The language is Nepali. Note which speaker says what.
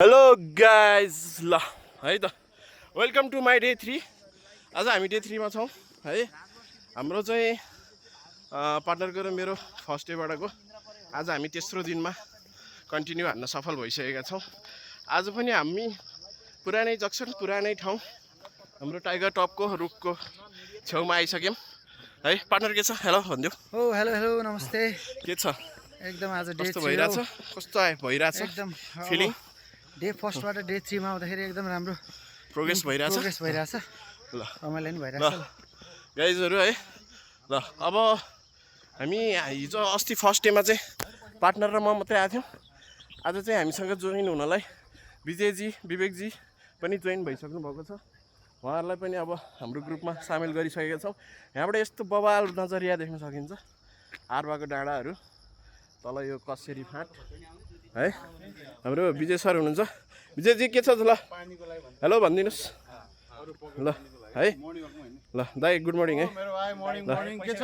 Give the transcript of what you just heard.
Speaker 1: हेलो गाइज ल है त वेलकम टु माई डे 3। आज हामी डे 3 मा छौँ है। हाम्रो चाहिँ पार्टनरको र मेरो फर्स्ट डेबाटको आज हामी तेस्रो दिनमा कन्टिन्यू हान्न सफल भइसकेका छौँ। आज पनि हामी पुरानै जक्सन पुरानै ठाउँ हाम्रो टाइगर टपको रुखको छेउमा आइसक्यौँ है। पार्टनर के छ? हेलो भनिदेऊ।
Speaker 2: ओ हेलो हेलो नमस्ते।
Speaker 1: के छ?
Speaker 2: एकदम आज डे
Speaker 1: कस्तो भइरहेछ? कस्तो भइरहेछ
Speaker 2: एकदम
Speaker 1: फिलिङ?
Speaker 2: डे फर्स्टबाट डे 3 मा आउँदाखेरि एकदम राम्रो
Speaker 1: प्रोग्रेस भइरहेछ।
Speaker 2: ल रमाइलो नि
Speaker 1: ल
Speaker 2: भइरहेछ।
Speaker 1: गाइजहरू है ल अब हामी हिजो अस्ति फर्स्ट डेमा चाहिँ पार्टनर र म मात्रै आएको थियौँ। आज चाहिँ हामीसँग जोइन हुनलाई विजयजी विवेकजी पनि जोइन भइसक्नु भएको छ। उहाँहरूलाई पनि अब हाम्रो ग्रुपमा सामेल गरिसकेका छौँ। यहाँबाट यस्तो बवाल नजरिया देख्न सकिन्छ, आर्वाको डाँडाहरू, तल यो कसेरी फाँट है। हाम्रो विजय सर हुनुहुन्छ। विजयजी के छ ल? हेलो भनिदिनुहोस् ल है। ल दाइ गुड मर्निङ है।
Speaker 3: मेरो भाइ मर्निङ के छ?